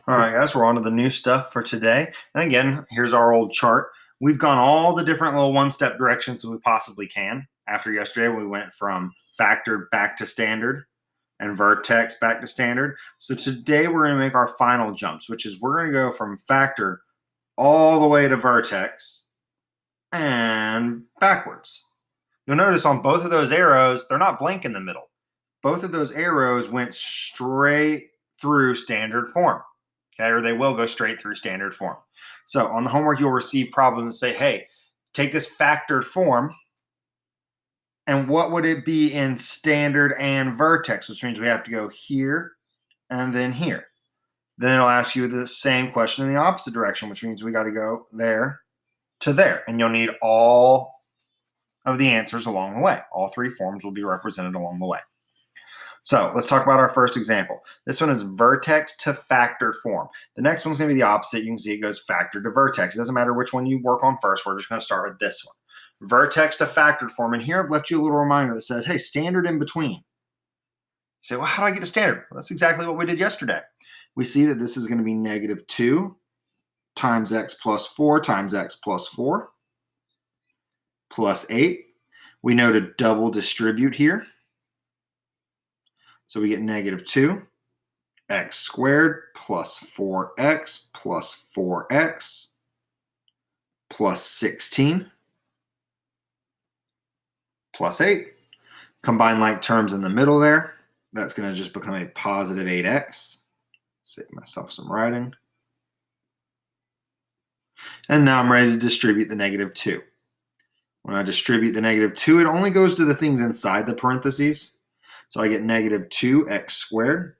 All right, guys, we're on to the new stuff for today. And again, here's our old chart. We've gone all the different little one-step directions we possibly can. After yesterday, we went from factored back to standard and vertex back to standard. So today we're going to make our final jumps, which is we're going to go from factored all the way to vertex and backwards. You'll notice on both of those arrows, they're not blank in the middle. Both of those arrows went straight through standard form. Okay, or they will go straight through standard form. So on the homework, you'll receive problems and say, hey, take this factored form, and what would it be in standard and vertex, which means we have to go here and then here. Then it'll ask you the same question in the opposite direction, which means we got to go there to there. And you'll need all of the answers along the way. All three forms will be represented along the way. So let's talk about our first example. This one is vertex to factored form. The next one's going to be the opposite. You can see it goes factored to vertex. It doesn't matter which one you work on first. We're just going to start with this one. Vertex to factored form. And here I've left you a little reminder that says, hey, standard in between. You say, well, how do I get to standard? Well, that's exactly what we did yesterday. We see that this is going to be -2 times x plus 4 times x plus 4 plus 8. We know to double distribute here. So we get -2 x squared plus 4x plus 4x plus 16 plus 8. Combine like terms in the middle there. That's going to just become a positive 8x. Save myself some writing. And now I'm ready to distribute the -2. When I distribute the -2, it only goes to the things inside the parentheses. So I get -2x squared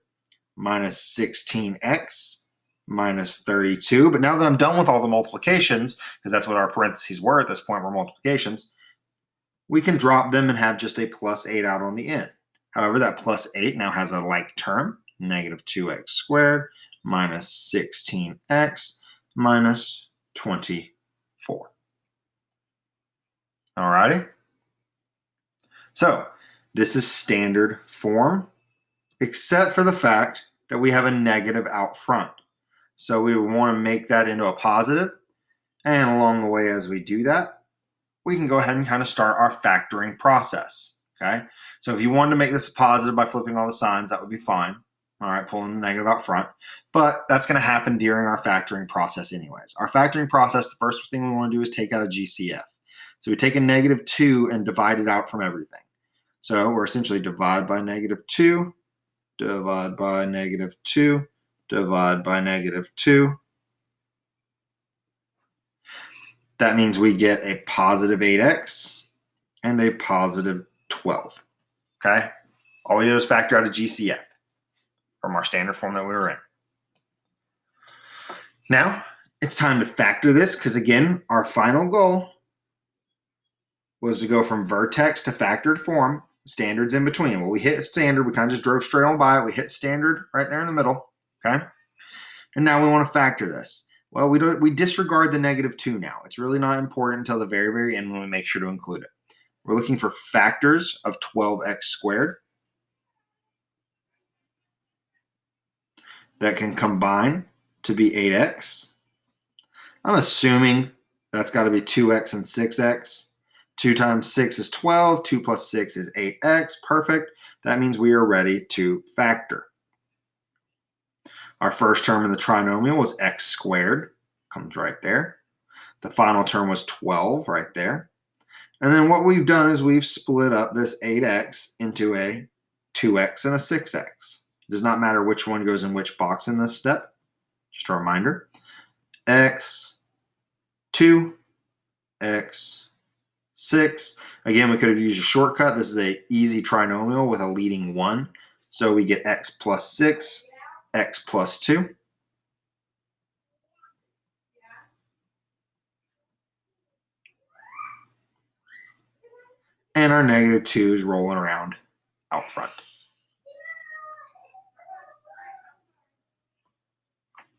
minus 16x minus 32. But now that I'm done with all the multiplications, because that's what our parentheses were at this point, were multiplications, we can drop them and have just a plus 8 out on the end. However, that plus 8 now has a like term, -2x squared minus 16x minus 24. All righty? So this is standard form, except for the fact that we have a negative out front. So we want to make that into a positive. And along the way as we do that, we can go ahead and kind of start our factoring process. Okay. So if you wanted to make this a positive by flipping all the signs, that would be fine. All right, pulling the negative out front. But that's going to happen during our factoring process anyways. Our factoring process, the first thing we want to do is take out a GCF. So we take a -2 and divide it out from everything. So we're essentially divide by -2, divide by -2, divide by -2. That means we get a positive 8x and a positive 12. Okay? All we did was factor out a GCF from our standard form that we were in. Now, it's time to factor this because, again, our final goal was to go from vertex to factored form, standards in between. Well, we hit standard. We kind of just drove straight on by it. We hit standard right there in the middle. Okay? And now we want to factor this. Well, we disregard the -2 now. It's really not important until the very, very end when we make sure to include it. We're looking for factors of 12x squared that can combine to be 8x. I'm assuming that's got to be 2x and 6x. 2 times 6 is 12. 2 plus 6 is 8x. Perfect. That means we are ready to factor. Our first term in the trinomial was x squared. Comes right there. The final term was 12 right there. And then what we've done is we've split up this 8x into a 2x and a 6x. It does not matter which one goes in which box in this step. Just a reminder. X, 2, x, 6. Again, we could have used a shortcut. This is an easy trinomial with a leading 1. So we get x plus 6, x plus 2. And our -2 is rolling around out front.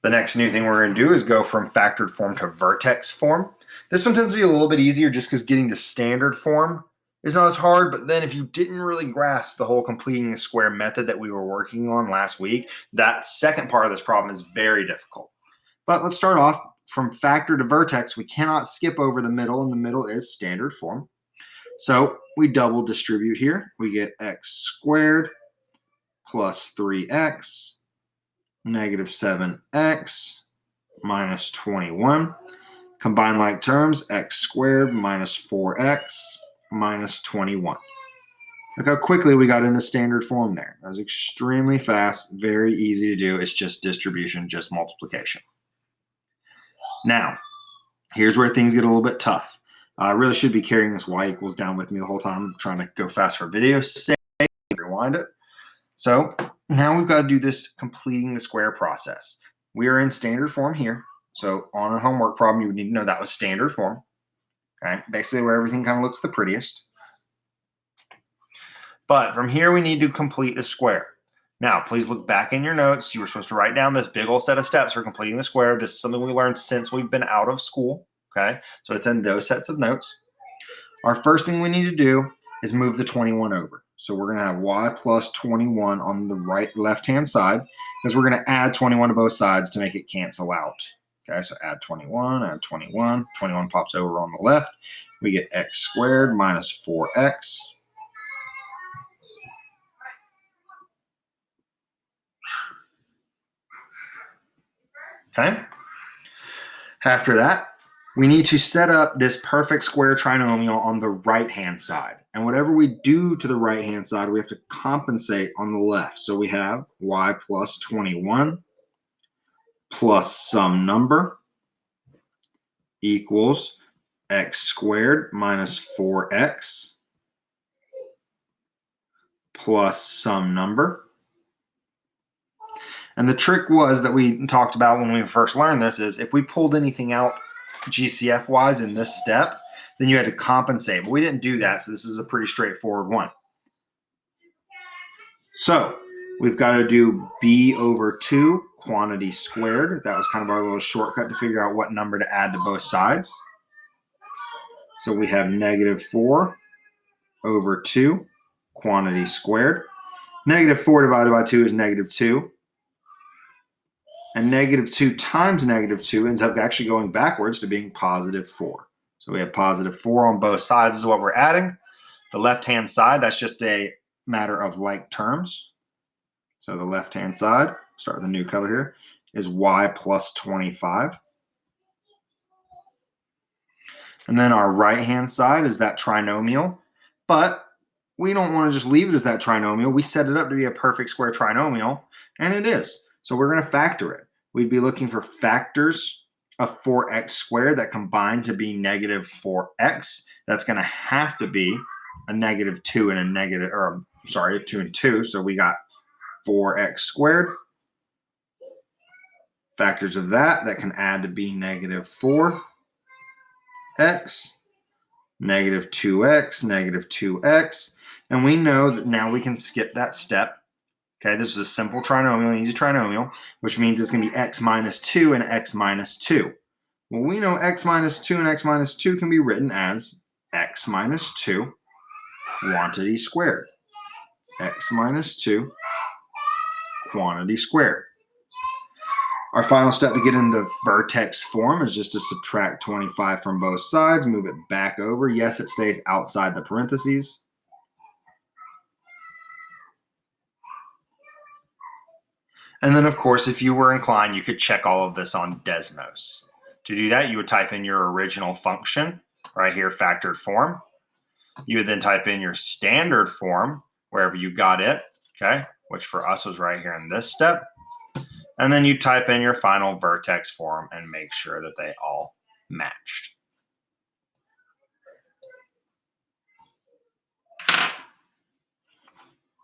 The next new thing we're going to do is go from factored form to vertex form. This one tends to be a little bit easier just because getting to standard form It's not as hard, but then if you didn't really grasp the whole completing the square method that we were working on last week, that second part of this problem is very difficult. But let's start off from factor to vertex. We cannot skip over the middle, and the middle is standard form. So we double distribute here. We get x squared plus 3x negative 7x minus 21. Combine like terms, x squared minus 4x minus 21. Look how quickly we got into standard form there. That was extremely fast, very easy to do. It's just distribution, just multiplication. Now, here's where things get a little bit tough. I really should be carrying this y equals down with me the whole time. I'm trying to go fast for video sake. Rewind it. So now we've got to do this completing the square process. We are in standard form here. So on a homework problem, you would need to know that was standard form. Okay, basically where everything kind of looks the prettiest. But from here, we need to complete the square. Now, please look back in your notes. You were supposed to write down this big old set of steps for completing the square. This is something we learned since we've been out of school. Okay, so it's in those sets of notes. Our first thing we need to do is move the 21 over. So we're going to have y plus 21 on the left-hand side because we're going to add 21 to both sides to make it cancel out. Okay, so add 21, add 21. 21 pops over on the left. We get x squared minus 4x. Okay. After that, we need to set up this perfect square trinomial on the right-hand side. And whatever we do to the right-hand side, we have to compensate on the left. So we have y plus 21 plus some number equals x squared minus 4x plus some number. And the trick was that we talked about when we first learned this is if we pulled anything out GCF-wise in this step, then you had to compensate. But we didn't do that, so this is a pretty straightforward one. So we've got to do b over 2 quantity squared. That was kind of our little shortcut to figure out what number to add to both sides. So we have negative 4 over 2 quantity squared. Negative 4 divided by 2 is negative 2. And negative 2 times negative 2 ends up actually going backwards to being positive 4. So we have positive 4 on both sides is what we're adding. The left-hand side, that's just a matter of like terms. So the left-hand side, start with a new color here, is y plus 25. And then our right-hand side is that trinomial. But we don't want to just leave it as that trinomial. We set it up to be a perfect square trinomial, and it is. So we're going to factor it. We'd be looking for factors of 4x squared that combine to be negative 4x. That's going to have to be a negative 2 and a negative, or sorry, 2 and 2. So we got 4x squared. Factors of that can add to be negative 4x, negative 2x, negative 2x. And we know that now we can skip that step. Okay, this is a simple trinomial, an easy trinomial, which means it's going to be x minus 2 and x minus 2. Well, we know x minus 2 and x minus 2 can be written as x minus 2 quantity squared. X minus 2 quantity squared. Our final step to get into vertex form is just to subtract 25 from both sides, move it back over. Yes, it stays outside the parentheses. And then, of course, if you were inclined, you could check all of this on Desmos. To do that, you would type in your original function, right here, factored form. You would then type in your standard form, wherever you got it, okay, which for us was right here in this step. And then you type in your final vertex form and make sure that they all matched.